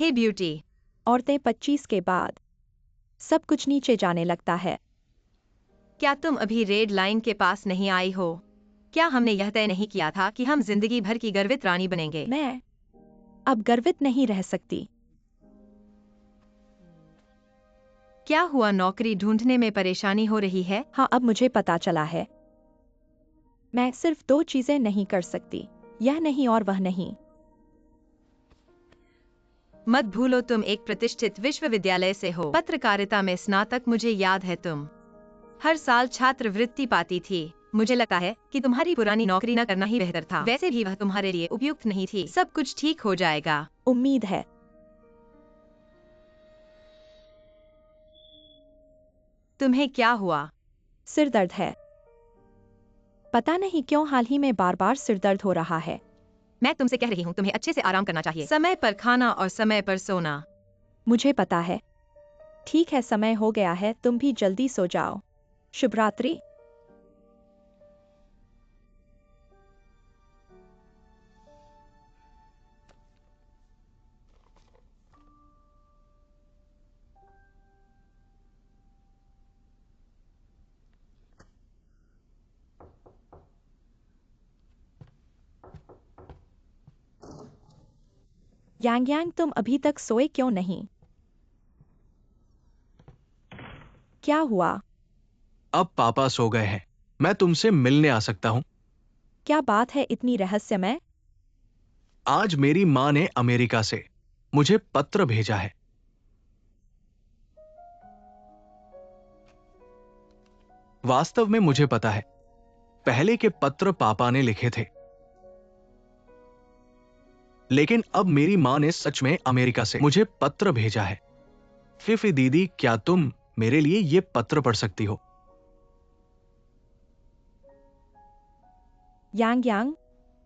हे beauty. औरतें 25 के बाद सब कुछ नीचे जाने लगता है। क्या तुम अभी रेड लाइन के पास नहीं आई हो? क्या हमने यह तय नहीं किया था कि हम जिंदगी भर की गर्वित रानी बनेंगे? मैं अब गर्वित नहीं रह सकती। क्या हुआ, नौकरी ढूंढने में परेशानी हो रही है? हाँ, अब मुझे पता चला है। मैं सिर्फ 2 चीजें नहीं कर सकती, यह नहीं और वह नहीं। मत भूलो तुम एक प्रतिष्ठित विश्वविद्यालय से हो, पत्रकारिता में स्नातक। मुझे याद है तुम हर साल छात्रवृत्ति पाती थी। मुझे लगता है कि तुम्हारी पुरानी नौकरी न करना ही बेहतर था। वैसे भी वह तुम्हारे लिए उपयुक्त नहीं थी। सब कुछ ठीक हो जाएगा। उम्मीद है। तुम्हें क्या हुआ? सिर दर्द है। पता नहीं क्यों हाल ही में बार बार सिर दर्द हो रहा है। मैं तुमसे कह रही हूँ, तुम्हें अच्छे से आराम करना चाहिए। समय पर खाना और समय पर सोना। मुझे पता है। ठीक है, समय हो गया है, तुम भी जल्दी सो जाओ। शुभ रात्रि। यांग यांग, तुम अभी तक सोए क्यों नहीं? क्या हुआ? अब पापा सो गए हैं। मैं तुमसे मिलने आ सकता हूं? क्या बात है इतनी रहस्यमय? आज मेरी मां ने अमेरिका से मुझे पत्र भेजा है। वास्तव में मुझे पता है, पहले के पत्र पापा ने लिखे थे, लेकिन अब मेरी मां ने सच में अमेरिका से मुझे पत्र भेजा है। फिफी दीदी, क्या तुम मेरे लिए ये पत्र पढ़ सकती हो? यांग यांग,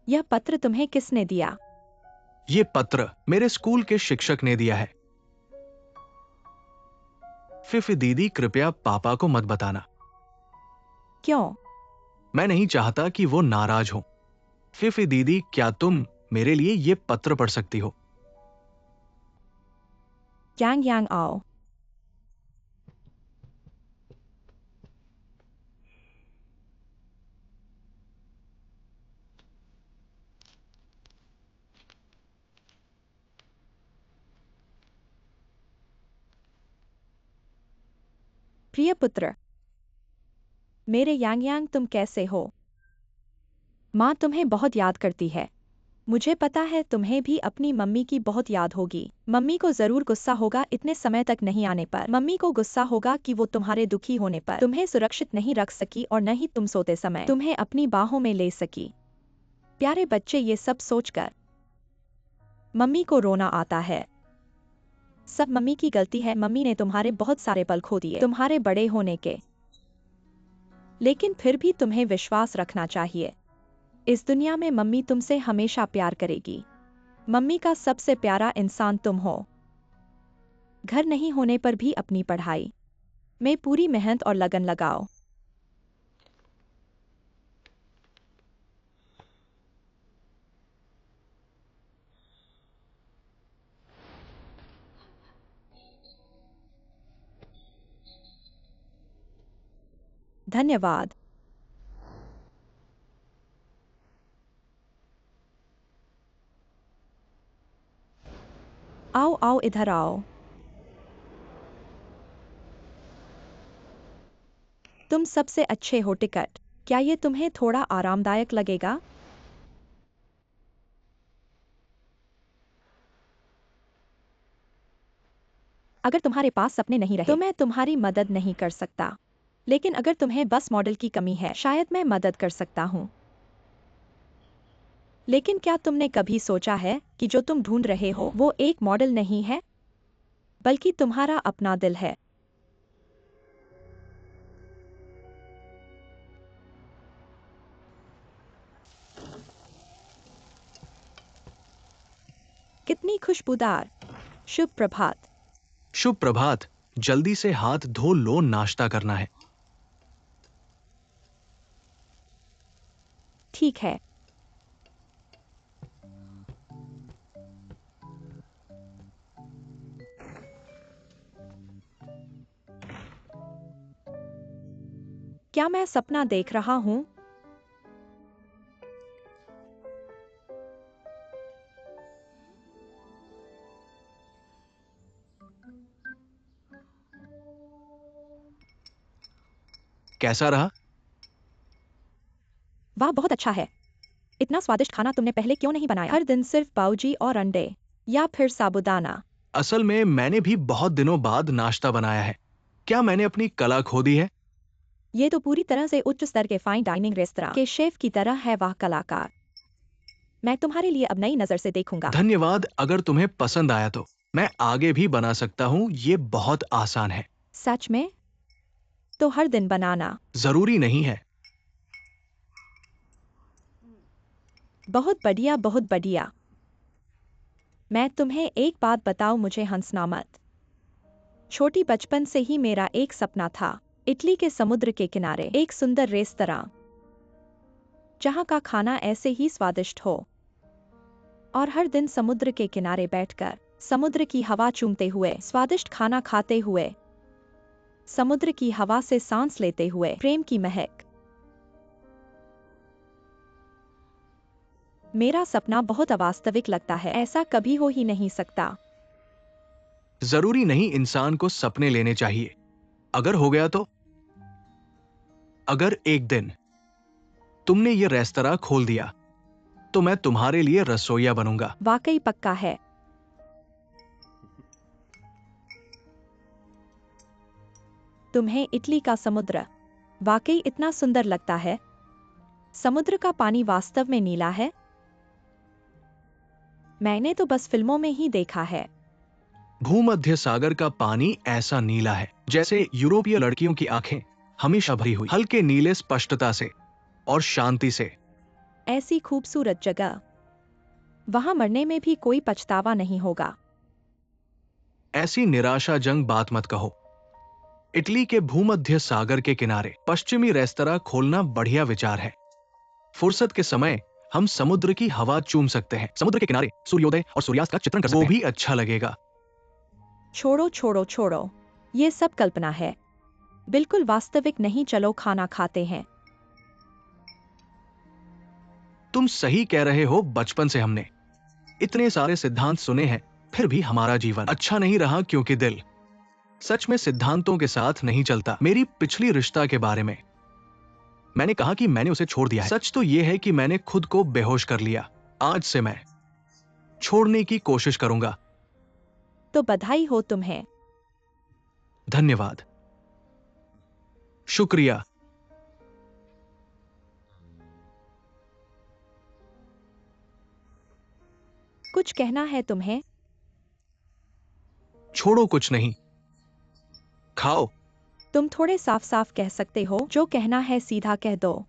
यह पत्र तुम्हें किसने दिया? ये पत्र मेरे स्कूल के शिक्षक ने दिया है। फिफी दीदी, कृपया पापा को मत बताना। क्यों? मैं नहीं चाहता कि वो नाराज हो। फिफी दीदी, क्या तुम मेरे लिए ये पत्र पढ़ सकती हो? यांग यांग, आओ। प्रिय पुत्र, मेरे यांग यांग, तुम कैसे हो? माँ तुम्हें बहुत याद करती है। मुझे पता है तुम्हें भी अपनी मम्मी की बहुत याद होगी। मम्मी को जरूर गुस्सा होगा इतने समय तक नहीं आने पर। मम्मी को गुस्सा होगा कि वो तुम्हारे दुखी होने पर तुम्हें सुरक्षित नहीं रख सकी और न ही तुम सोते समय तुम्हें अपनी बाहों में ले सकी। प्यारे बच्चे, ये सब सोचकर मम्मी को रोना आता है। सब मम्मी की गलती है। मम्मी ने तुम्हारे बहुत सारे पल खो दिए तुम्हारे बड़े होने के। लेकिन फिर भी तुम्हें विश्वास रखना चाहिए। इस दुनिया में मम्मी तुमसे हमेशा प्यार करेगी। मम्मी का सबसे प्यारा इंसान तुम हो। घर नहीं होने पर भी अपनी पढ़ाई में पूरी मेहनत और लगन लगाओ। धन्यवाद। आओ आओ, इधर आओ। तुम सबसे अच्छे हो। टिकट, क्या ये तुम्हें थोड़ा आरामदायक लगेगा? अगर तुम्हारे पास सपने नहीं रहे तो मैं तुम्हारी मदद नहीं कर सकता। लेकिन अगर तुम्हें बस मॉडल की कमी है, शायद मैं मदद कर सकता हूँ। लेकिन क्या तुमने कभी सोचा है कि जो तुम ढूंढ रहे हो वो एक मॉडल नहीं है, बल्कि तुम्हारा अपना दिल है? कितनी खुशबूदार। शुभ प्रभात। शुभ प्रभात। जल्दी से हाथ धो लो, नाश्ता करना है। ठीक है। क्या मैं सपना देख रहा हूँ? कैसा रहा? वाह, बहुत अच्छा है। इतना स्वादिष्ट खाना तुमने पहले क्यों नहीं बनाया? हर दिन सिर्फ पाउजी और अंडे या फिर साबूदाना। असल में मैंने भी बहुत दिनों बाद नाश्ता बनाया है। क्या मैंने अपनी कला खो दी है? ये तो पूरी तरह से उच्च स्तर के फाइन डाइनिंग रेस्तरां के शेफ की तरह है। वाह कलाकार, मैं तुम्हारे लिए अब नई नजर से देखूंगा। धन्यवाद। अगर तुम्हें पसंद आया तो मैं आगे भी बना सकता हूँ। ये बहुत आसान है। सच में? तो हर दिन बनाना? जरूरी नहीं है। बहुत बढ़िया, बहुत बढ़िया। मैं तुम्हें एक बात बताऊं, मुझे हंसना मत। छोटी बचपन से ही मेरा एक सपना था, इटली के समुद्र के किनारे एक सुंदर रेस्तरां जहां का खाना ऐसे ही स्वादिष्ट हो, और हर दिन समुद्र के किनारे बैठकर समुद्र की हवा चूमते हुए, स्वादिष्ट खाना खाते हुए, समुद्र की हवा से सांस लेते हुए, प्रेम की महक। मेरा सपना बहुत अवास्तविक लगता है। ऐसा कभी हो ही नहीं सकता। जरूरी नहीं इंसान को सपने लेने चाहिए। अगर हो गया तो? अगर एक दिन तुमने ये रेस्तरां खोल दिया तो मैं तुम्हारे लिए रसोइया बनूंगा। वाकई पक्का है। तुम्हें इटली का समुद्र वाकई इतना सुंदर लगता है? समुद्र का पानी वास्तव में नीला है? मैंने तो बस फिल्मों में ही देखा है। भूमध्य सागर का पानी ऐसा नीला है जैसे यूरोपीय लड़कियों की आंखें, हमेशा भरी हुई हल्के नीले, स्पष्टता से और शांति से। ऐसी खूबसूरत जगह, वहां मरने में भी कोई पछतावा नहीं होगा। ऐसी निराशाजनक बात मत कहो। इटली के भूमध्य सागर के किनारे पश्चिमी रेस्तरां खोलना बढ़िया विचार है। फुर्सत के समय हम समुद्र की हवा चूम सकते हैं, समुद्र के किनारे सूर्योदय और सूर्यास्त का चित्रण कर सकते हैं। वो भी अच्छा लगेगा। छोड़ो छोड़ो छोड़ो, ये सब कल्पना है, बिल्कुल वास्तविक नहीं। चलो खाना खाते हैं। तुम सही कह रहे हो। बचपन से हमने इतने सारे सिद्धांत सुने हैं, फिर भी हमारा जीवन अच्छा नहीं रहा क्योंकि दिल सच में सिद्धांतों के साथ नहीं चलता। मेरी पिछली रिश्ता के बारे में मैंने कहा कि मैंने उसे छोड़ दिया है। सच तो यह है कि मैंने खुद को बेहोश कर लिया। आज से मैं छोड़ने की कोशिश करूंगा। तो बधाई हो तुम्हें। धन्यवाद। शुक्रिया। कुछ कहना है तुम्हें? छोड़ो, कुछ नहीं। खाओ। तुम थोड़े साफ साफ कह सकते हो? जो कहना है सीधा कह दो।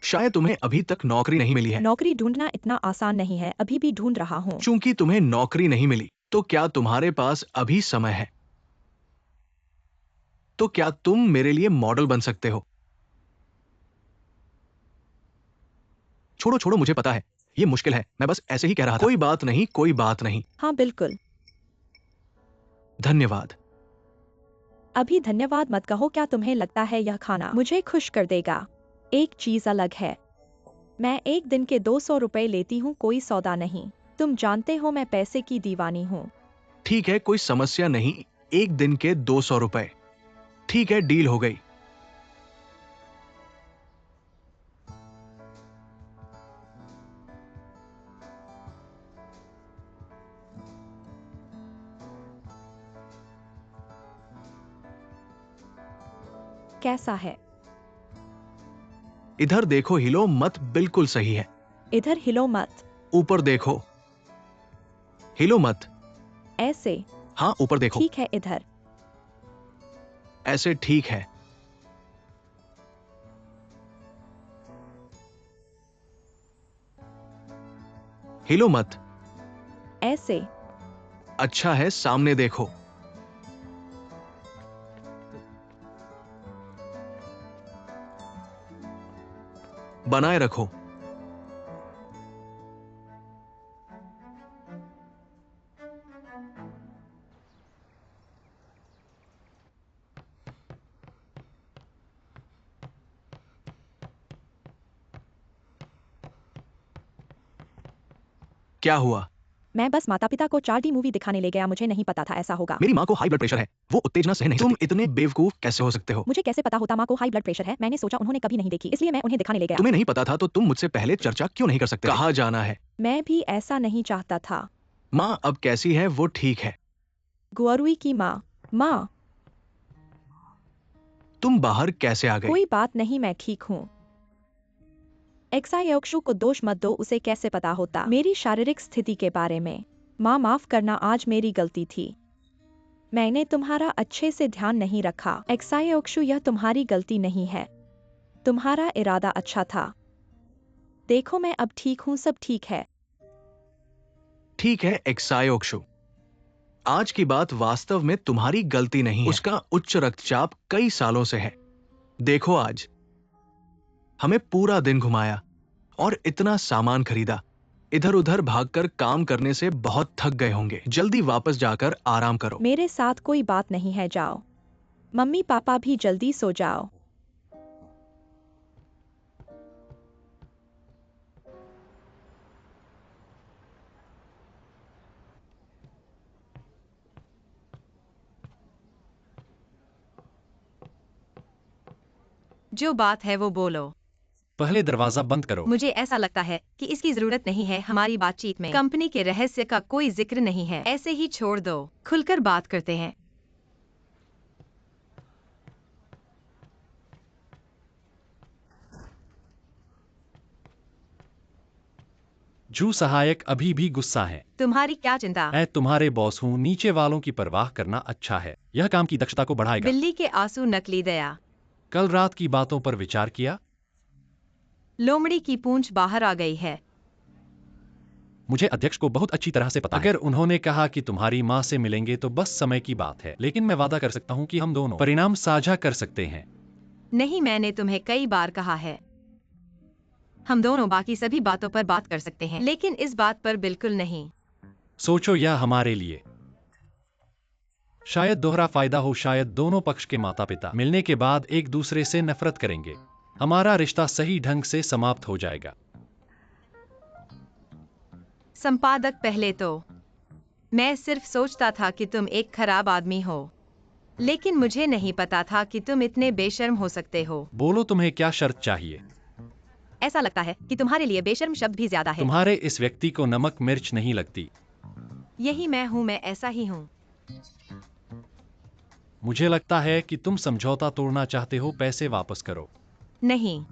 शायद तुम्हें अभी तक नौकरी नहीं मिली है। नौकरी ढूंढना इतना आसान नहीं है, अभी भी ढूंढ रहा हूँ। चूंकि तुम्हें नौकरी नहीं मिली तो क्या तुम्हारे पास अभी समय है? तो क्या तुम मेरे लिए मॉडल बन सकते हो? छोड़ो छोड़ो, मुझे पता है ये मुश्किल है। मैं बस ऐसे ही कह रहा था। कोई बात नहीं, कोई बात नहीं। हाँ बिल्कुल। धन्यवाद। अभी धन्यवाद मत कहो। क्या तुम्हें लगता है यह खाना मुझे खुश कर देगा? एक चीज अलग है, मैं एक दिन के 200 रुपए लेती हूँ, कोई सौदा नहीं। तुम जानते हो मैं पैसे की दीवानी हूँ। ठीक है, कोई समस्या नहीं। एक दिन के 200 रुपए। ठीक है, डील हो गई। कैसा है? इधर देखो, हिलो मत। बिल्कुल सही है। इधर हिलो मत। ऊपर देखो। हिलो मत। ऐसे? हाँ, ऊपर देखो। ठीक है, इधर। ऐसे ठीक है। हिलो मत। ऐसे? अच्छा है, सामने देखो। बनाए रखो। क्या हुआ? मैं बस माता पिता को 4D मूवी दिखाने ले गया, मुझे नहीं पता था ऐसा होगा। मेरी माँ को हाई ब्लड प्रेशर है, वो उत्तेजना सह नहीं सकती। तुम इतने बेवकूफ कैसे हो सकते हो? मुझे कैसे पता होता माँ को हाई ब्लड प्रेशर है? मैंने सोचा उन्होंने कभी नहीं देखी, इसलिए मैं उन्हें दिखाने ले गया। तुम्हें नहीं पता था तो तुम मुझसे पहले चर्चा क्यों नहीं कर सकते? कहाँ जाना है? मैं भी ऐसा नहीं चाहता था। माँ अब कैसी है? वो ठीक है। गुआरुई की माँ। माँ, तुम बाहर कैसे आ गई? कोई बात नहीं, मैं ठीक हूँ। एक्सायोक्षु को दोष मत दो, उसे कैसे पता होता मेरी शारीरिक स्थिति के बारे में। माँ माफ करना, आज मेरी गलती थी। मैंने तुम्हारा अच्छे से ध्यान नहीं रखा। एक्सायोक्षु, यह तुम्हारी गलती नहीं है, तुम्हारा इरादा अच्छा था। देखो मैं अब ठीक हूँ, सब ठीक है। ठीक है एक्सायोक्षु, आज की बात वास्तव में तुम्हारी गलती नहीं है। उसका उच्च रक्तचाप कई सालों से है। देखो आज हमें पूरा दिन घुमाया और इतना सामान खरीदा। इधर उधर भागकर काम करने से बहुत थक गए होंगे। जल्दी वापस जाकर आराम करो। मेरे साथ कोई बात नहीं है, जाओ। मम्मी पापा भी जल्दी सो जाओ। जो बात है वो बोलो। पहले दरवाजा बंद करो। मुझे ऐसा लगता है कि इसकी जरूरत नहीं है। हमारी बातचीत में कंपनी के रहस्य का कोई जिक्र नहीं है। ऐसे ही छोड़ दो, खुलकर बात करते हैं। जू सहायक अभी भी गुस्सा है। तुम्हारी क्या चिंता? मैं तुम्हारे बॉस हूँ, नीचे वालों की परवाह करना अच्छा है। यह काम की दक्षता को बढ़ाएगा। बिल्ली के आंसू नकली दया। कल रात की बातों पर विचार किया? लोमड़ी की पूंछ बाहर आ गई है। मुझे अध्यक्ष को बहुत अच्छी तरह से पता है। अगर उन्होंने कहा कि तुम्हारी माँ से मिलेंगे तो बस समय की बात है, लेकिन मैं वादा कर सकता हूँ कि हम दोनों परिणाम साझा कर सकते हैं। नहीं, मैंने तुम्हें कई बार कहा है हम दोनों बाकी सभी बातों पर बात कर सकते हैं, लेकिन इस बात पर बिल्कुल नहीं। सोचो, यह हमारे लिए शायद दोहरा फायदा हो। शायद दोनों पक्ष के माता पिता मिलने के बाद एक दूसरे से नफरत करेंगे। हमारा रिश्ता सही ढंग से समाप्त हो जाएगा। संपादक, पहले तो मैं सिर्फ सोचता था कि तुम एक खराब आदमी हो, लेकिन मुझे नहीं पता था कि तुम इतने बेशर्म हो सकते हो। बोलो, तुम्हें क्या शर्त चाहिए? ऐसा लगता है कि तुम्हारे लिए बेशर्म शब्द भी ज्यादा है। तुम्हारे इस व्यक्ति को नमक मिर्च नहीं लगती। यही मैं हूँ, मैं ऐसा ही हूँ। मुझे लगता है कि तुम समझौता तोड़ना चाहते हो। पैसे वापस करो। नहीं,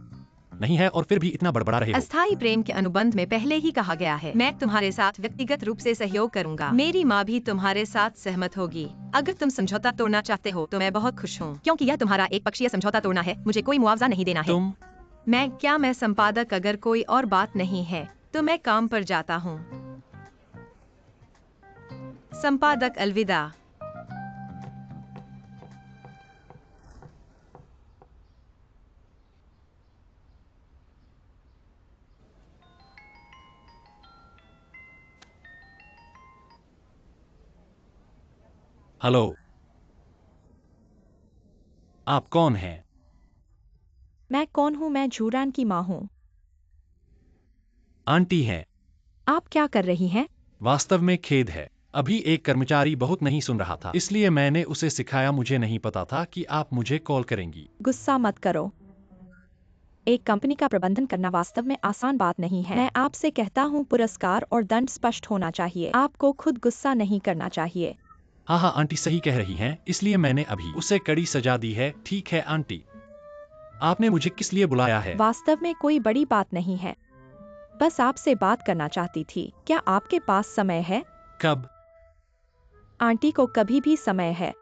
नहीं है और फिर भी इतना बड़बड़ा रहे हो। अस्थायी प्रेम के अनुबंध में पहले ही कहा गया है मैं तुम्हारे साथ व्यक्तिगत रूप से सहयोग करूंगा। मेरी माँ भी तुम्हारे साथ सहमत होगी। अगर तुम समझौता तोड़ना चाहते हो तो मैं बहुत खुश हूँ, क्योंकि यह तुम्हारा एक पक्षीय समझौता तोड़ना है। मुझे कोई मुआवजा नहीं देना है। मैं संपादक, अगर कोई और बात नहीं है तो मैं काम पर जाता हूँ। संपादक, अलविदा। हेलो, आप कौन हैं? मैं कौन हूँ? मैं झूरान की माँ हूँ। आंटी हैं। आप क्या कर रही हैं? वास्तव में खेद है, अभी एक कर्मचारी बहुत नहीं सुन रहा था, इसलिए मैंने उसे सिखाया। मुझे नहीं पता था कि आप मुझे कॉल करेंगी। गुस्सा मत करो। एक कंपनी का प्रबंधन करना वास्तव में आसान बात नहीं है। मैं आपसे कहता हूँ, पुरस्कार और दंड स्पष्ट होना चाहिए। आपको खुद गुस्सा नहीं करना चाहिए। हाँ हाँ, आंटी सही कह रही हैं, इसलिए मैंने अभी उसे कड़ी सजा दी है। ठीक है आंटी, आपने मुझे किस लिए बुलाया है? वास्तव में कोई बड़ी बात नहीं है, बस आपसे बात करना चाहती थी। क्या आपके पास समय है? कब? आंटी को कभी भी समय है।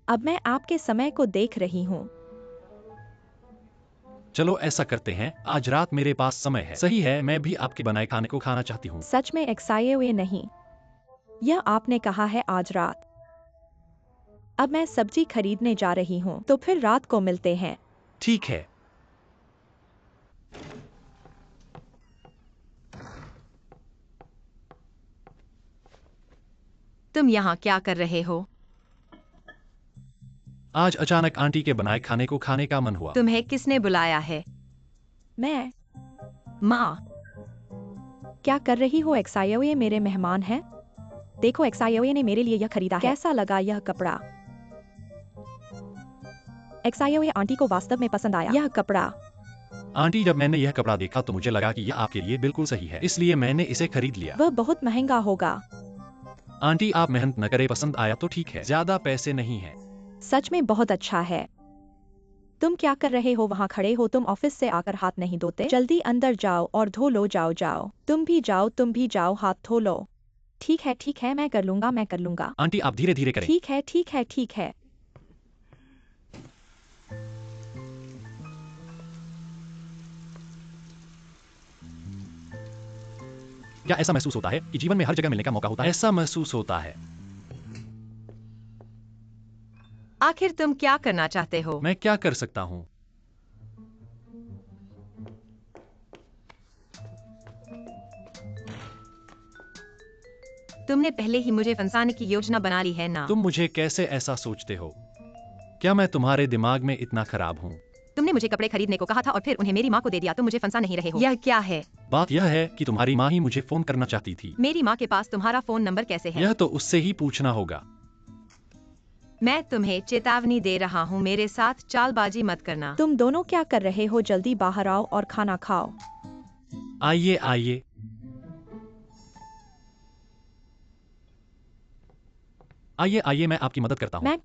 अब मैं आपके समय को देख रही हूँ। चलो ऐसा करते हैं, आज रात मेरे पास समय है। सही है, मैं भी आपके बनाए खाने को खाना चाहती हूँ। सच में एक्साइए हुए नहीं, यह आपने कहा है आज रात। अब मैं सब्जी खरीदने जा रही हूँ, तो फिर रात को मिलते हैं। ठीक है। तुम यहाँ क्या कर रहे हो? आज अचानक आंटी के बनाए खाने को खाने का मन हुआ। तुम्हें किसने बुलाया है? मैं माँ। क्या कर रही हो एक्सायो? ये मेरे मेहमान हैं। देखो एक्सायो ने मेरे लिए यह खरीदा है। कैसा लगा यह कपड़ा? एक्सायो आंटी को वास्तव में पसंद आया यह कपड़ा। आंटी, जब मैंने यह कपड़ा देखा तो मुझे लगा कि यह आपके लिए बिल्कुल सही है, इसलिए मैंने इसे खरीद लिया। वह बहुत महंगा होगा। आंटी, आप मेहनत न करे, पसंद आया तो ठीक है, ज्यादा पैसे नहीं है। सच में बहुत अच्छा है। तुम क्या कर रहे हो वहाँ खड़े हो? तुम ऑफिस से आकर हाथ नहीं धोते? जल्दी अंदर जाओ और धो लो। जाओ जाओ, तुम भी जाओ, हाथ धो लो। ठीक है, मैं कर लूंगा। आंटी, आप धीरे धीरे करें। ठीक है। क्या ऐसा महसूस होता है कि जीवन में हर जगह मिलने का मौका होता है? ऐसा महसूस होता है। आखिर तुम क्या करना चाहते हो? मैं क्या कर सकता हूँ? तुमने पहले ही मुझे फंसाने की योजना बना ली है ना? तुम मुझे कैसे ऐसा सोचते हो? क्या मैं तुम्हारे दिमाग में इतना खराब हूँ? तुमने मुझे कपड़े खरीदने को कहा था और फिर उन्हें मेरी माँ को दे दिया। तुम मुझे फंसा नहीं रहे हो? यह क्या है? बात यह है कि तुम्हारी माँ ही मुझे फोन करना चाहती थी। मेरी माँ के पास तुम्हारा फोन नंबर कैसे है? यह तो उससे ही पूछना होगा। मैं तुम्हें चेतावनी दे रहा हूँ, मेरे साथ चालबाजी मत करना। तुम दोनों क्या कर रहे हो? जल्दी बाहर आओ और खाना खाओ। आइए आइए। आइए, मैं आपकी मदद करता हूँ। मैं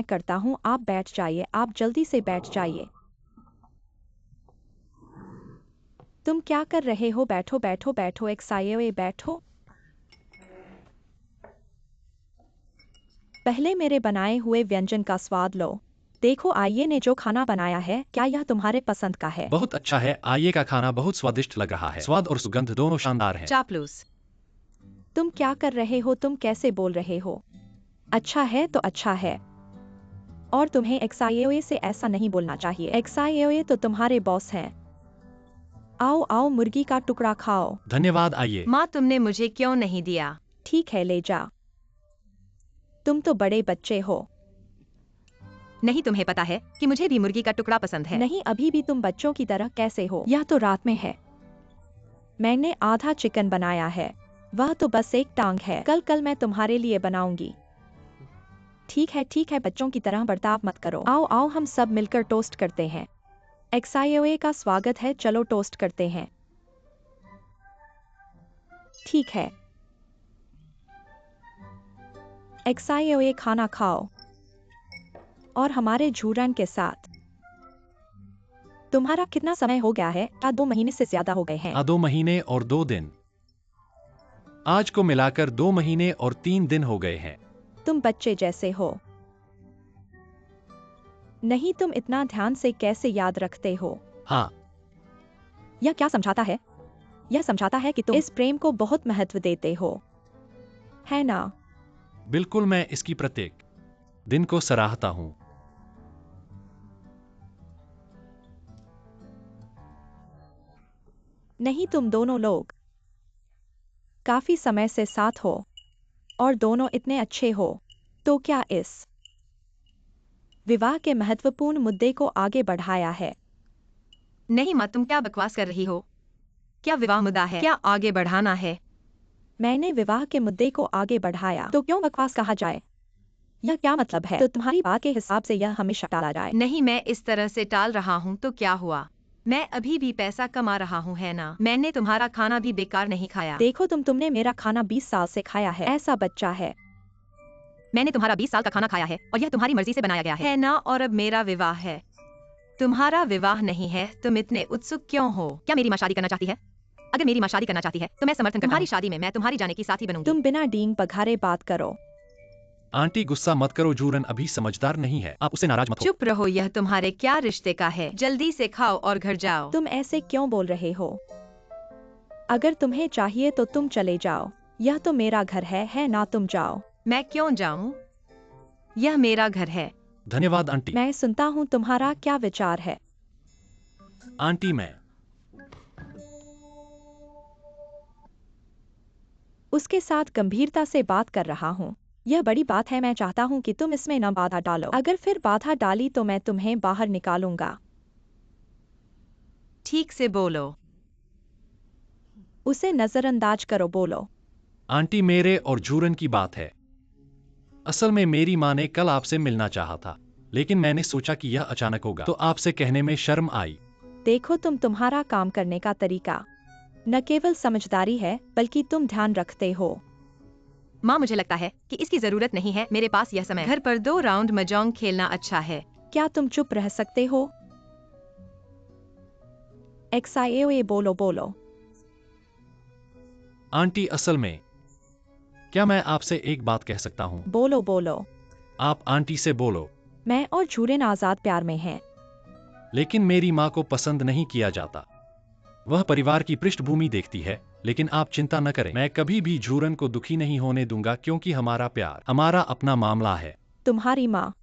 करता हूँ। आप बैठ जाइए, आप जल्दी से बैठ जाइए। तुम क्या कर रहे हो? बैठो एक्सायो, बैठो। पहले मेरे बनाए हुए व्यंजन का स्वाद लो। देखो आइए ने जो खाना बनाया है, क्या यह तुम्हारे पसंद का है? बहुत अच्छा है। आइए का खाना बहुत स्वादिष्ट लग रहा है। स्वाद और सुगंध दोनों शानदार हैं। चापलूस। तुम क्या कर रहे हो? तुम कैसे बोल रहे हो? अच्छा है तो अच्छा है। और तुम्हें एक्सायो से ऐसा नहीं बोलना चाहिए। एक्सायो तो तुम्हारे बॉस हैं। आओ, मुर्गी का टुकड़ा खाओ। धन्यवाद। आइए। माँ, तुमने मुझे क्यों नहीं दिया? ठीक है, ले जा। तुम तो बड़े बच्चे हो। नहीं, तुम्हें पता है कि मुझे भी मुर्गी का टुकड़ा पसंद है। नहीं, अभी भी तुम बच्चों की तरह कैसे हो? यह तो रात में है। मैंने आधा चिकन बनाया है। वह तो बस एक टांग है। कल मैं तुम्हारे लिए बनाऊंगी। ठीक है, बच्चों की तरह बर्ताव मत करो। आओ, हम सब मिलकर टोस्ट करते हैं। एक्सायो का स्वागत है, चलो टोस्ट करते हैं। ठीक है। एक्सायो खाना खाओ और हमारे झूरन के साथ। तुम्हारा कितना समय हो गया है? क्या 2 महीने से ज्यादा हो गए हैं? 2 महीने और 2 दिन। आज को मिलाकर 2 महीने और 3 दिन हो गए हैं। तुम बच्चे जैसे हो। नहीं, तुम इतना ध्यान से कैसे याद रखते हो? हाँ। यह क्या समझाता है? यह समझाता है कि तुम इस प्रेम को बहुत महत्व देते हो, है ना? बिल्कुल, मैं इसकी प्रत्येक दिन को सराहता हूँ। नहीं, तुम दोनों लोग काफी समय से साथ हो और दोनों इतने अच्छे हो, तो क्या इस विवाह के महत्वपूर्ण मुद्दे को आगे बढ़ाया है? नहीं माँ, तुम क्या बकवास कर रही हो? क्या विवाह मुद्दा है? क्या आगे बढ़ाना है? मैंने विवाह के मुद्दे को आगे बढ़ाया तो क्यों बकवास कहा जाए? यह क्या मतलब है? तो तुम्हारी बात के हिसाब से यह हमेशा टाला जाए? नहीं, मैं इस तरह से टाल रहा हूँ तो क्या हुआ? मैं अभी भी पैसा कमा रहा हूँ, है ना? मैंने तुम्हारा खाना भी बेकार नहीं खाया। देखो तुमने मेरा खाना 20 साल से खाया है। ऐसा बच्चा है। मैंने तुम्हारा 20 साल का खाना खाया है और यह तुम्हारी मर्जी से बनाया गया है ना? और अब मेरा विवाह है, तुम्हारा विवाह नहीं है। तुम इतने उत्सुक क्यों हो? क्या मेरी माँ शादी करना चाहती है? अगर मेरी माँ शादी करना चाहती है तो मैं समर्थन करता हूँ। तुम्हारी शादी में मैं तुम्हारी जाने की साथी बनूंगी। तुम बिना डींग पघारे बात करो। आंटी, गुस्सा मत करो। जूरन अभी समझदार नहीं है, आप उससे नाराज मत हो। चुप रहो, यह तुम्हारे क्या रिश्ते का है? जल्दी से खाओ और घर जाओ। तुम ऐसे क्यों बोल रहे हो? अगर तुम्हें चाहिए तो तुम चले जाओ। यह तो मेरा घर है ना? तुम जाओ। मैं क्यों जाऊं? यह मेरा घर है। धन्यवाद आंटी। मैं सुनता हूँ तुम्हारा क्या विचार है। आंटी, मैं उसके साथ गंभीरता से बात कर रहा हूँ। यह बड़ी बात है। मैं चाहता हूँ कि तुम इसमें न बाधा डालो। अगर फिर बाधा डाली तो मैं तुम्हें बाहर निकालूंगा। ठीक से बोलो। उसे नजरअंदाज करो, बोलो। आंटी, मेरे और झूरन की बात है। असल में मेरी माँ ने कल आपसे मिलना चाहा था, लेकिन मैंने सोचा कि यह अचानक होगा, तो आपसे कहने में शर्म आई। देखो, तुम्हारा काम करने का तरीका न केवल समझदारी है, बल्कि तुम ध्यान रखते हो। माँ, मुझे लगता है कि इसकी जरूरत नहीं है। मेरे पास यह समय घर पर 2 राउंड महजंग खेलना अच्छा है। क्या तुम चुप रह सकते हो? XIAOA, बोलो बोलो। आंटी, असल में क्या मैं आपसे एक बात कह सकता हूँ? बोलो बोलो। आप आंटी से बोलो। मैं और झूरन आजाद प्यार में हैं। लेकिन मेरी माँ को पसंद नहीं किया जाता। वह परिवार की पृष्ठभूमि देखती है, लेकिन आप चिंता न करें, मैं कभी भी झूरन को दुखी नहीं होने दूंगा, क्योंकि हमारा प्यार हमारा अपना मामला है। तुम्हारी माँ?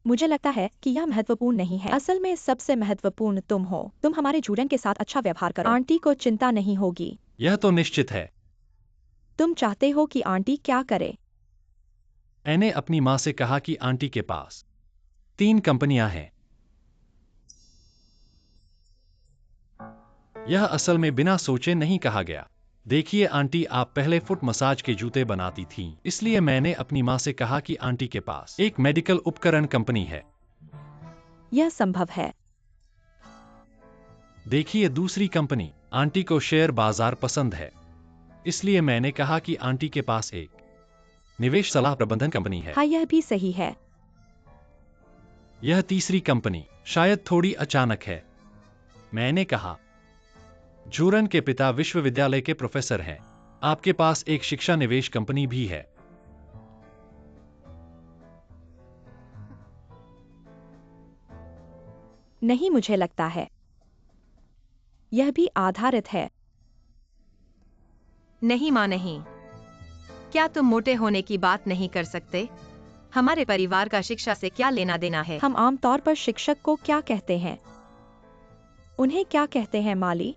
मुझे लगता है कि यह महत्वपूर्ण नहीं है। असल में सबसे महत्वपूर्ण तुम हो। तुम हमारे झूरन के साथ अच्छा व्यवहार करो। आंटी को चिंता नहीं होगी। यह तो निश्चित है। तुम चाहते हो कि आंटी क्या करे? मैंने अपनी माँ से कहा कि आंटी के पास 3 कंपनियां हैं। यह असल में बिना सोचे नहीं कहा गया। देखिए आंटी, आप पहले फुट मसाज के जूते बनाती थीं, इसलिए मैंने अपनी माँ से कहा कि आंटी के पास एक मेडिकल उपकरण कंपनी है। यह संभव है। देखिए दूसरी कंपनी, आंटी को शेयर बाजार पसंद है, इसलिए मैंने कहा कि आंटी के पास एक निवेश सलाह प्रबंधन कंपनी है। हाँ, यह भी सही है। यह तीसरी कंपनी शायद थोड़ी अचानक है। मैंने कहा, झूरन के पिता विश्वविद्यालय के प्रोफेसर हैं। आपके पास एक शिक्षा निवेश कंपनी भी है। नहीं, मुझे लगता है यह भी आधारित है। नहीं माँ, नहीं। क्या तुम मोटे होने की बात नहीं कर सकते? हमारे परिवार का शिक्षा से क्या लेना देना है? हम आमतौर पर शिक्षक को क्या कहते हैं? उन्हें क्या कहते हैं, माली?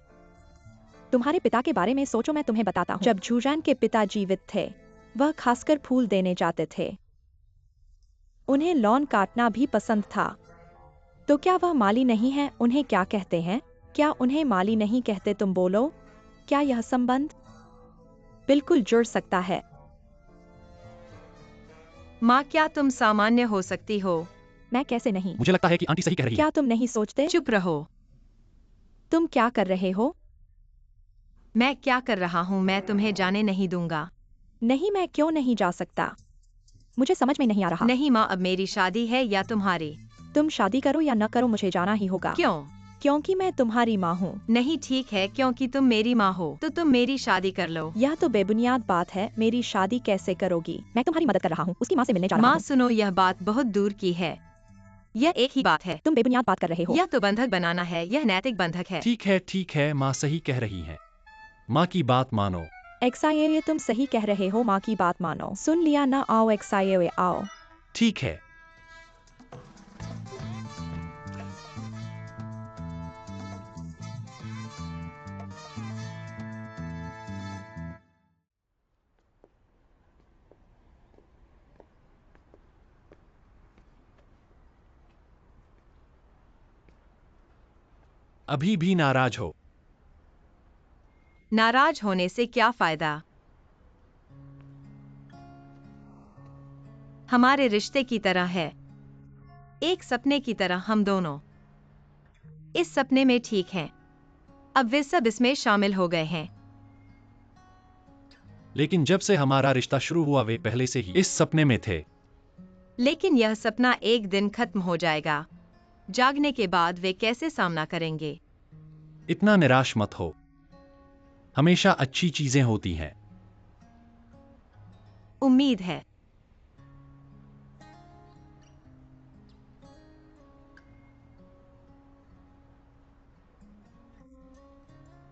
तुम्हारे पिता के बारे में सोचो, मैं तुम्हें बताता हूँ। जब झूरन के पिता जीवित थे, वह खासकर फूल देने जाते थे। उन्हें लॉन काटना भी पसंद था। तो क्या वह माली नहीं है? उन्हें क्या कहते हैं? क्या उन्हें माली नहीं कहते? तुम बोलो। क्या यह संबंध बिल्कुल जुड़ सकता है? माँ, क्या तुम सामान्य हो सकती हो? मैं कैसे नहीं? मुझे लगता है कि आंटी सही कह रही है। क्या तुम नहीं सोचते? चुप रहो। तुम क्या कर रहे हो? मैं क्या कर रहा हूँ मैं तुम्हें जाने नहीं दूंगा। नहीं, मैं क्यों नहीं जा सकता? मुझे समझ में नहीं आ रहा। नहीं माँ, अब मेरी शादी है या तुम्हारी? तुम शादी करो या न करो, मुझे जाना ही होगा। क्यों? क्योंकि मैं तुम्हारी माँ हूँ। नहीं, ठीक है, क्योंकि तुम मेरी माँ हो तो तुम मेरी शादी कर लो। यह तो बेबुनियाद बात है। मेरी शादी कैसे करोगी? मैं तुम्हारी मदद कर रहा हूँ, उसकी माँ से मिलने जा रहा माँ हूँ। सुनो, यह बात बहुत दूर की है। यह एक ही बात है। तुम बेबुनियाद बात कर रहे हो। यह तो बंधक बनाना है, यह नैतिक बंधक है। ठीक है, माँ सही कह रही हैं। माँ की बात मानो। XIAOA, तुम सही कह रहे हो, माँ की बात मानो। सुन लिया ना? आओ XIAOA, आओ। ठीक है। अभी भी नाराज हो? नाराज होने से क्या फायदा? हमारे रिश्ते की तरह है, एक सपने की तरह। हम दोनों इस सपने में ठीक हैं। अब वे सब इसमें शामिल हो गए हैं। लेकिन जब से हमारा रिश्ता शुरू हुआ, वे पहले से ही इस सपने में थे। लेकिन यह सपना एक दिन खत्म हो जाएगा। जागने के बाद वे कैसे सामना करेंगे? इतना निराश मत हो, हमेशा अच्छी चीजें होती हैं। उम्मीद है।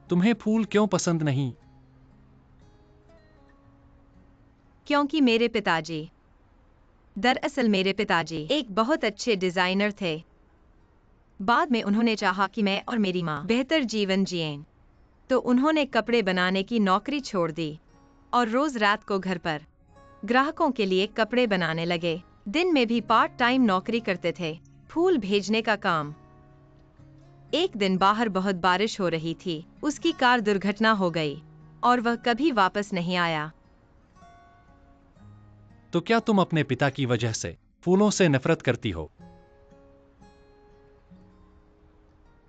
तुम्हें फूल क्यों पसंद नहीं? क्योंकि मेरे पिताजी, दरअसल मेरे पिताजी एक बहुत अच्छे डिजाइनर थे। बाद में उन्होंने चाहा कि मैं और मेरी माँ बेहतर जीवन जिएं, तो उन्होंने कपड़े बनाने की नौकरी छोड़ दी और रोज रात को घर पर ग्राहकों के लिए कपड़े बनाने लगे। दिन में भी पार्ट टाइम नौकरी करते थे, फूल भेजने का काम। एक दिन बाहर बहुत बारिश हो रही थी। उसकी कार दुर्घटना हो गई और वह कभी वापस नहीं आया। तो क्या तुम अपने पिता की वजह से फूलों से नफरत करती हो?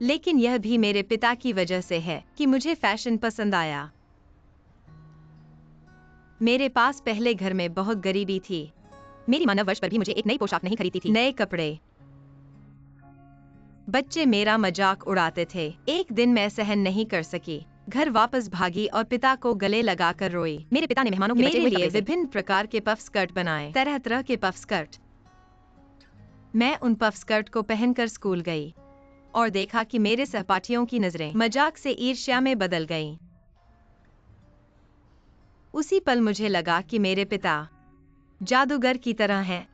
लेकिन यह भी मेरे पिता की वजह से है कि मुझे फैशन पसंद आया। मेरे पास पहले घर में बहुत गरीबी थी। मेरी मानव वर्ष पर भी मुझे एक नई पोशाक नहीं खरीदी थी, नए कपड़े। बच्चे मेरा मजाक उड़ाते थे। एक दिन मैं सहन नहीं कर सकी, घर वापस भागी और पिता को गले लगाकर रोई। मेरे पिता ने मेहमानों के बचे मेरे हुए लिए कपड़े से विभिन्न प्रकार के पफ स्कर्ट बनाए, तरह तरह के पफ स्कर्ट। मैं उन पफ स्कर्ट को पहनकर स्कूल गई और देखा कि मेरे सहपाठियों की नजरें मजाक से ईर्ष्या में बदल गईं। उसी पल मुझे लगा कि मेरे पिता जादूगर की तरह हैं,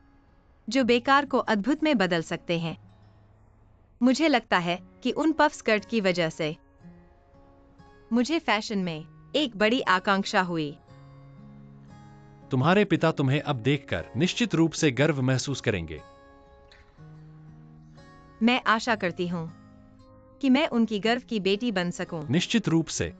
जो बेकार को अद्भुत में बदल सकते हैं। मुझे लगता है कि उन पफ स्कर्ट की वजह से मुझे फैशन में एक बड़ी आकांक्षा हुई। तुम्हारे पिता तुम्हें अब देखकर निश्चित रूप से गर्व महसूस करेंगे। मैं आशा करती हूँ कि मैं उनकी गर्व की बेटी बन सकूं। निश्चित रूप से।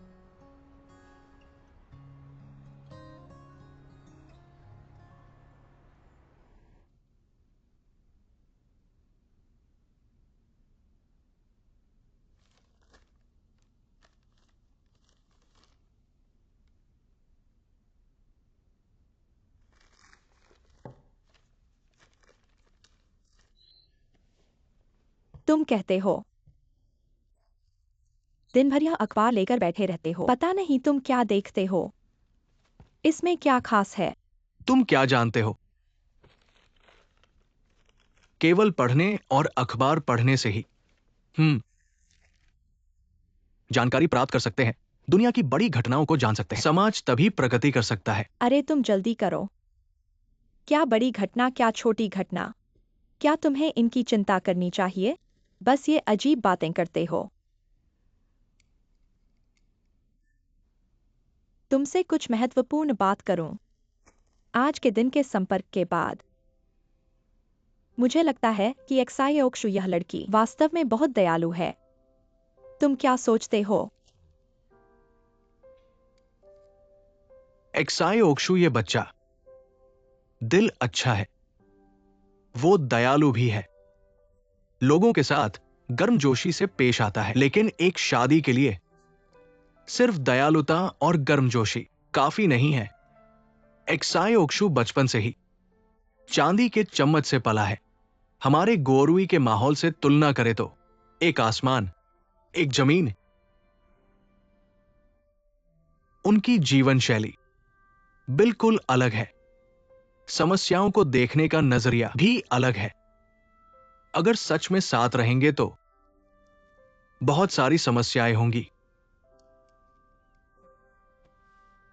तुम कहते हो दिन भर यह अखबार लेकर बैठे रहते हो, पता नहीं तुम क्या देखते हो। इसमें क्या खास है? तुम क्या जानते हो? केवल पढ़ने और अखबार पढ़ने से ही जानकारी प्राप्त कर सकते हैं। दुनिया की बड़ी घटनाओं को जान सकते हैं। समाज तभी प्रगति कर सकता है। अरे तुम जल्दी करो। क्या बड़ी घटना, क्या छोटी घटना? क्या तुम्हें इनकी चिंता करनी चाहिए? बस ये अजीब बातें करते हो। तुमसे कुछ महत्वपूर्ण बात करूं। आज के दिन के संपर्क के बाद मुझे लगता है कि एक्साई ओक्शु यह लड़की वास्तव में बहुत दयालु है। तुम क्या सोचते हो? एक्साई ओक्शु ये बच्चा दिल अच्छा है, वो दयालु भी है, लोगों के साथ गर्मजोशी से पेश आता है। लेकिन एक शादी के लिए सिर्फ दयालुता और गर्मजोशी काफी नहीं है। एक्साई ओक्शु बचपन से ही चांदी के चम्मच से पला है। हमारे गोरुई के माहौल से तुलना करें तो एक आसमान, एक जमीन। उनकी जीवन शैली बिल्कुल अलग है। समस्याओं को देखने का नजरिया भी अलग है। अगर सच में साथ रहेंगे तो बहुत सारी समस्याएं होंगी।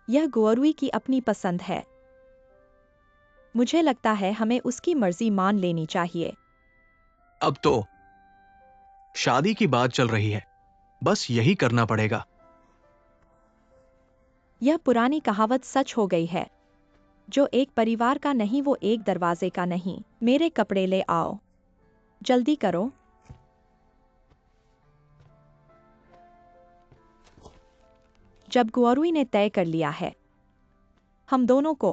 यह गोरुई की अपनी पसंद है। मुझे लगता है हमें उसकी मर्जी मान लेनी चाहिए। अब तो शादी की बात चल रही है, बस यही करना पड़ेगा। यह पुरानी कहावत सच हो गई है, जो एक परिवार का नहीं वो एक दरवाजे का नहीं। मेरे कपड़े ले आओ, जल्दी करो। जब गोरुई ने तय कर लिया है, हम दोनों को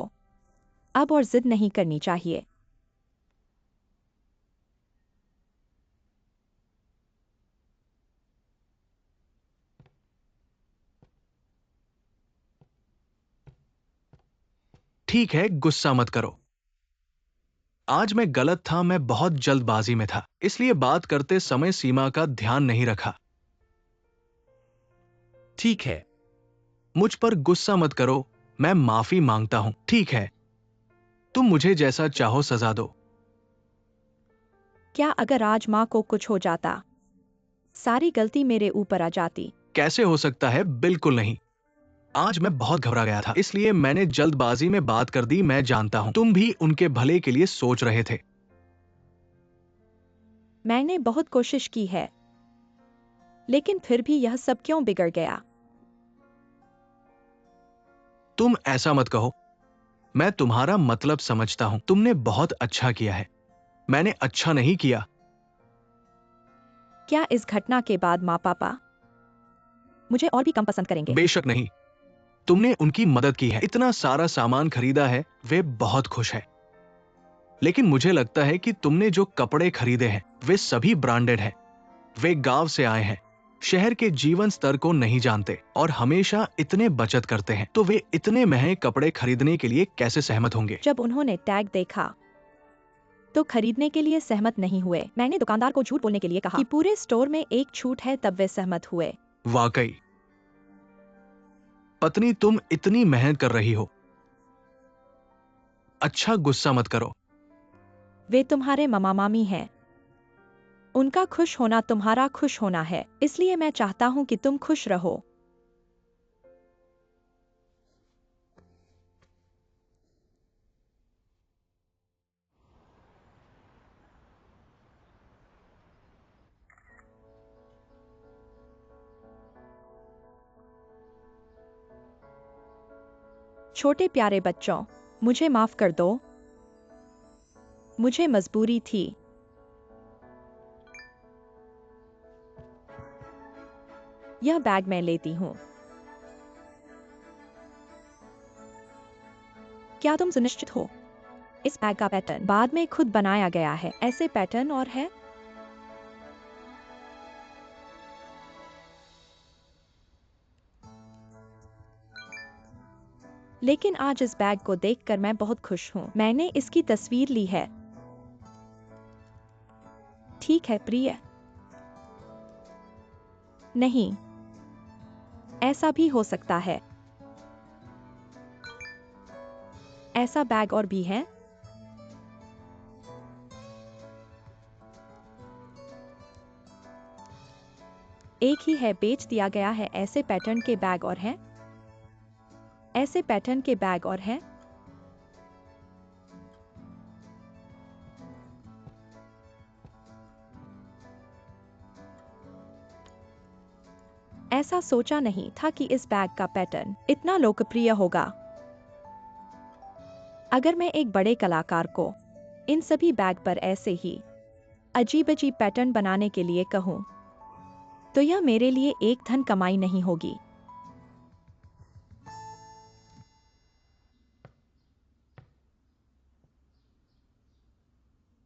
अब और जिद नहीं करनी चाहिए। ठीक है, गुस्सा मत करो। आज मैं गलत था, मैं बहुत जल्दबाजी में था, इसलिए बात करते समय सीमा का ध्यान नहीं रखा। ठीक है। मुझ पर गुस्सा मत करो, मैं माफी मांगता हूं। ठीक है, तुम मुझे जैसा चाहो सजा दो। क्या अगर आज माँ को कुछ हो जाता, सारी गलती मेरे ऊपर आ जाती? कैसे हो सकता है? बिल्कुल नहीं। आज मैं बहुत घबरा गया था, इसलिए मैंने जल्दबाजी में बात कर दी। मैं जानता हूं तुम भी उनके भले के लिए सोच रहे थे। मैंने बहुत कोशिश की है, लेकिन फिर भी यह सब क्यों बिगड़ गया? तुम ऐसा मत कहो, मैं तुम्हारा मतलब समझता हूं। तुमने बहुत अच्छा किया है, मैंने अच्छा नहीं किया। क्या इस घटना के बाद माँ पापा मुझे और भी कम पसंद करेंगे? बेशक नहीं। तुमने उनकी मदद की है, इतना सारा सामान खरीदा है, वे बहुत खुश है। लेकिन मुझे लगता है कि तुमने जो कपड़े खरीदे हैं वे सभी ब्रांडेड हैं। वे गांव से आए हैं, शहर के जीवन स्तर को नहीं जानते और हमेशा इतने बचत करते हैं, तो वे इतने महंगे कपड़े खरीदने के लिए कैसे सहमत होंगे? जब उन्होंने टैग देखा तो खरीदने के लिए सहमत नहीं हुए। मैंने दुकानदार को झूठ बोलने के लिए कहा कि पूरे स्टोर में एक छूट है, तब वे सहमत हुए। वाकई पत्नी, तुम इतनी मेहनत कर रही हो। अच्छा, गुस्सा मत करो। वे तुम्हारे मामा मामी हैं। उनका खुश होना तुम्हारा खुश होना है, इसलिए मैं चाहता हूं कि तुम खुश रहो। छोटे प्यारे बच्चों, मुझे माफ कर दो। मुझे मजबूरी थी। यह बैग मैं लेती हूँ। क्या तुम सुनिश्चित हो? इस बैग का पैटर्न बाद में खुद बनाया गया है। ऐसे पैटर्न और है। लेकिन आज इस बैग को देखकर मैं बहुत खुश हूँ। मैंने इसकी तस्वीर ली है। ठीक है प्रिय। नहीं, ऐसा भी हो सकता है। ऐसा बैग और भी है। एक ही है, बेच दिया गया है। ऐसे पैटर्न के बैग और हैं। ऐसे पैटर्न के बैग और हैं। ऐसा सोचा नहीं था कि इस बैग का पैटर्न इतना लोकप्रिय होगा। अगर मैं एक बड़े कलाकार को इन सभी बैग पर ऐसे ही अजीब अजीब पैटर्न बनाने के लिए कहूं, तो यह मेरे लिए एक धन कमाई नहीं होगी।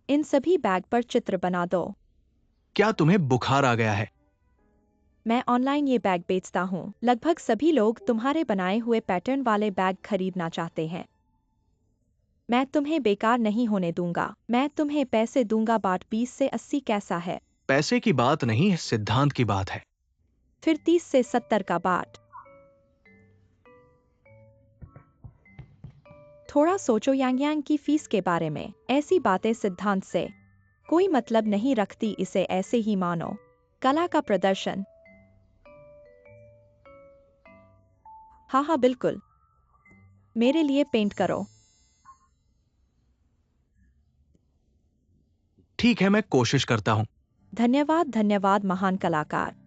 इन सभी बैग पर चित्र बना दो। क्या तुम्हें बुखार आ गया है? मैं ऑनलाइन ये बैग बेचता हूँ। लगभग सभी लोग तुम्हारे बनाए हुए पैटर्न वाले बैग खरीदना चाहते हैं। मैं तुम्हें बेकार नहीं होने दूंगा। मैं तुम्हें पैसे दूंगा। बाट 20 से 80 कैसा है? पैसे की बात नहीं है, सिद्धांत की बात है। फिर 30 से 70 का बाट। थोड़ा सोचो यांग यांग की फीस के बारे में। ऐसी बातें सिद्धांत से कोई मतलब नहीं रखती, इसे ऐसे ही मानो। कला का प्रदर्शन। हाँ हाँ बिल्कुल। मेरे लिए पेंट करो। ठीक है, मैं कोशिश करता हूँ। धन्यवाद धन्यवाद महान कलाकार।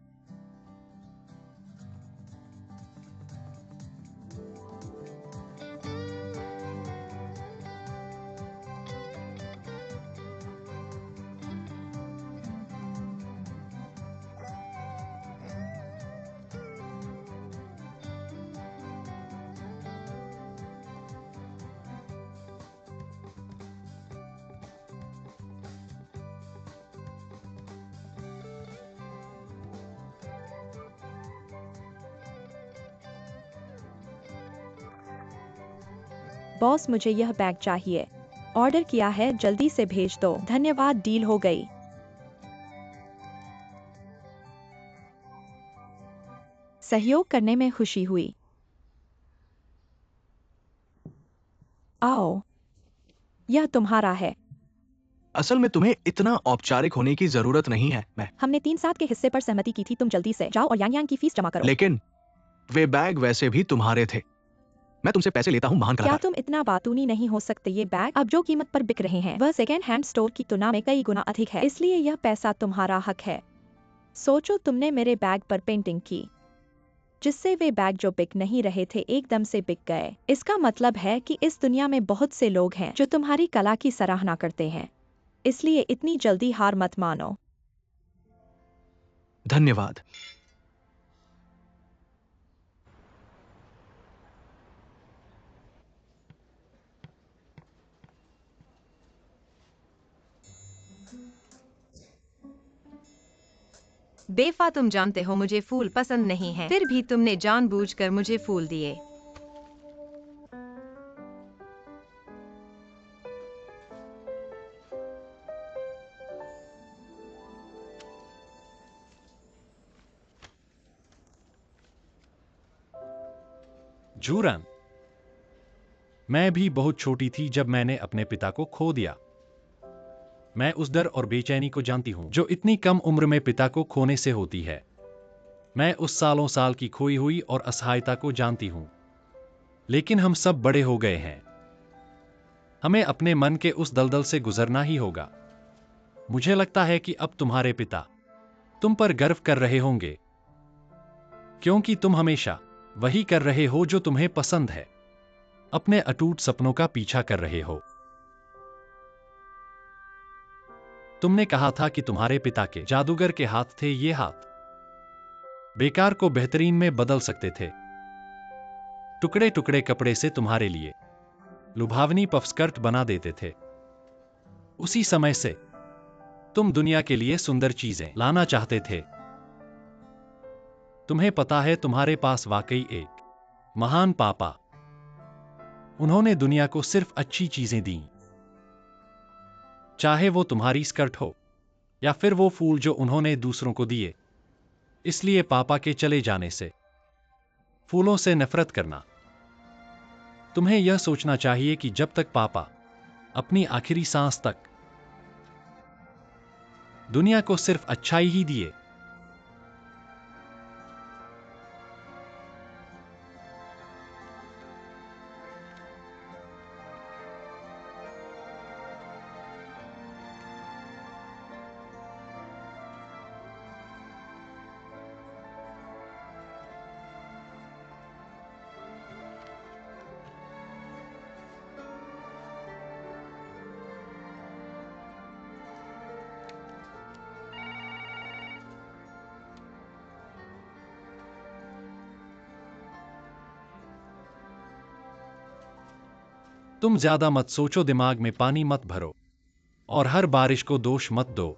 बॉस, मुझे यह बैग चाहिए। ऑर्डर किया है, जल्दी से भेज दो। धन्यवाद, डील हो गई। सहयोग करने में खुशी हुई। आओ, यह तुम्हारा है। असल में तुम्हें इतना औपचारिक होने की जरूरत नहीं है। हमने 3/7 के हिस्से पर सहमति की थी। तुम जल्दी से जाओ और यांग यांग की फीस जमा करो। लेकिन वे बैग वैसे भी तुम्हारे थे। मैं तुमसे पैसे लेता हूँ, महान क्या कलाकार। तुम इतना बातूनी नहीं हो सकते? ये बैग अब जो कीमत पर बिक रहे हैं वह सेकेंड हैंड स्टोर की तुलना में कई गुना अधिक है, इसलिए यह पैसा तुम्हारा हक है। सोचो, तुमने मेरे बैग पर पेंटिंग की, जिससे वे बैग जो बिक नहीं रहे थे एकदम से बिक गए। इसका मतलब है कि इस दुनिया में बहुत से लोग हैं जो तुम्हारी कला की सराहना करते हैं, इसलिए इतनी जल्दी हार मत मानो। धन्यवाद। बेफा, तुम जानते हो मुझे फूल पसंद नहीं है, फिर भी तुमने जानबूझकर मुझे फूल दिए। जूरन, मैं भी बहुत छोटी थी जब मैंने अपने पिता को खो दिया। मैं उस डर और बेचैनी को जानती हूं जो इतनी कम उम्र में पिता को खोने से होती है। मैं उस सालों साल की खोई हुई और असहायता को जानती हूं। लेकिन हम सब बड़े हो गए हैं। हमें अपने मन के उस दलदल से गुजरना ही होगा। मुझे लगता है कि अब तुम्हारे पिता तुम पर गर्व कर रहे होंगे, क्योंकि तुम हमेशा वही कर रहे हो जो तुम्हें पसंद है। अपने अटूट सपनों का पीछा कर रहे हो। तुमने कहा था कि तुम्हारे पिता के जादूगर के हाथ थे। ये हाथ बेकार को बेहतरीन में बदल सकते थे। टुकड़े टुकड़े कपड़े से तुम्हारे लिए लुभावनी पफस्कर्ट बना देते थे। उसी समय से तुम दुनिया के लिए सुंदर चीजें लाना चाहते थे। तुम्हें पता है, तुम्हारे पास वाकई एक महान पापा। उन्होंने दुनिया को सिर्फ अच्छी चीजें दी, चाहे वो तुम्हारी स्कर्ट हो या फिर वो फूल जो उन्होंने दूसरों को दिए। इसलिए पापा के चले जाने से फूलों से नफरत करना। तुम्हें यह सोचना चाहिए कि जब तक पापा अपनी आखिरी सांस तक दुनिया को सिर्फ अच्छाई ही दिए। तुम ज्यादा मत सोचो, दिमाग में पानी मत भरो और हर बारिश को दोष मत दो।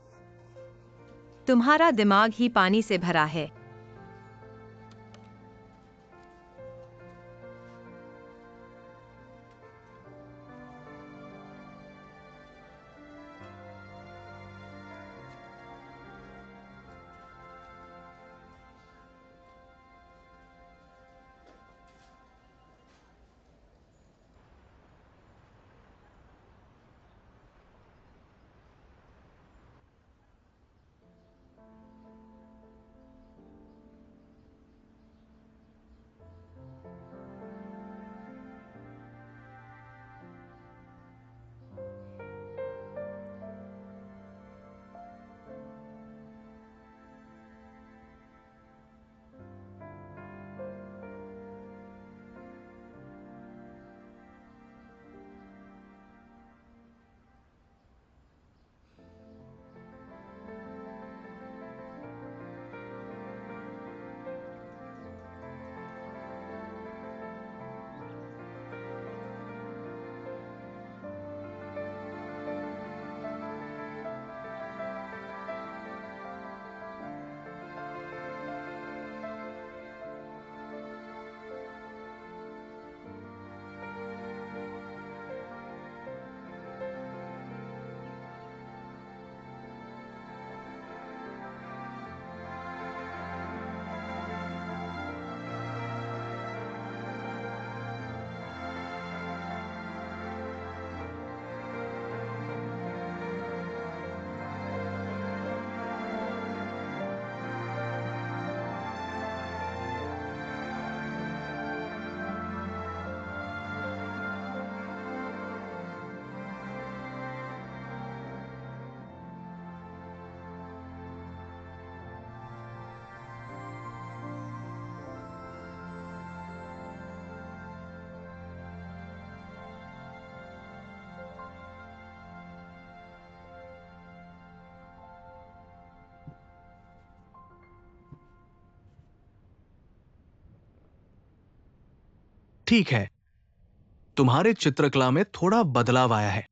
तुम्हारा दिमाग ही पानी से भरा है। ठीक है, तुम्हारे चित्रकला में थोड़ा बदलाव आया है।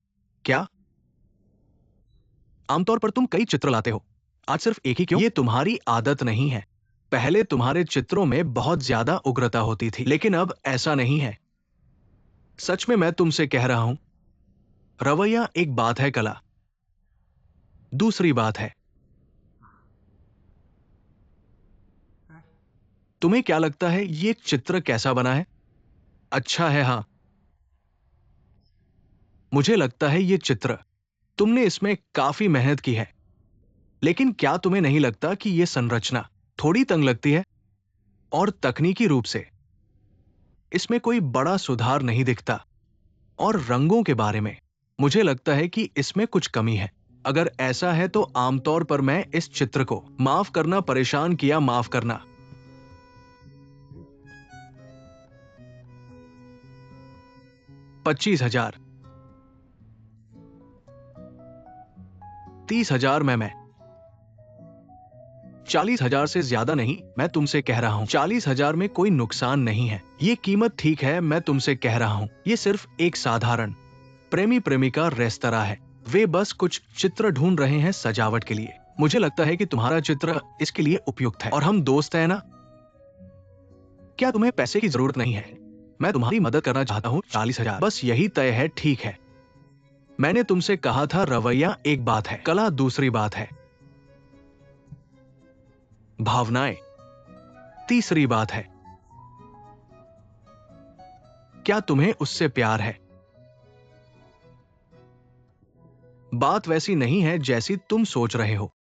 क्या? आमतौर पर तुम कई चित्र लाते हो, आज सिर्फ एक ही क्यों? ये तुम्हारी आदत नहीं है। पहले तुम्हारे चित्रों में बहुत ज्यादा उग्रता होती थी, लेकिन अब ऐसा नहीं है। सच में मैं तुमसे कह रहा हूं, रवैया एक बात है, कला दूसरी बात है। तुम्हें क्या लगता है ये चित्र कैसा बना है? अच्छा है, हाँ। मुझे लगता है ये चित्र, तुमने इसमें काफी मेहनत की है। लेकिन क्या तुम्हें नहीं लगता कि ये संरचना थोड़ी तंग लगती है? और तकनीकी रूप से इसमें कोई बड़ा सुधार नहीं दिखता। और रंगों के बारे में मुझे लगता है कि इसमें कुछ कमी है। अगर ऐसा है तो आमतौर पर मैं इस चित्र को माफ करना, परेशान किया, माफ करना। 25,000, 30,000 में 40,000 से ज्यादा नहीं। मैं तुमसे कह रहा हूं 40,000 में कोई नुकसान नहीं है। ये कीमत ठीक है। मैं तुमसे कह रहा हूं ये सिर्फ एक साधारण प्रेमी प्रेमिका रेस्तरां है। वे बस कुछ चित्र ढूंढ रहे हैं सजावट के लिए। मुझे लगता है कि तुम्हारा चित्र इसके लिए उपयुक्त है और हम दोस्त हैं ना। क्या तुम्हें पैसे की जरूरत नहीं है? मैं तुम्हारी मदद करना चाहता हूं। 40,000, बस यही तय है। ठीक है, मैंने तुमसे कहा था रवैया एक बात है, कला दूसरी बात है, भावनाएं तीसरी बात है। क्या तुम्हें उससे प्यार है? बात वैसी नहीं है जैसी तुम सोच रहे हो।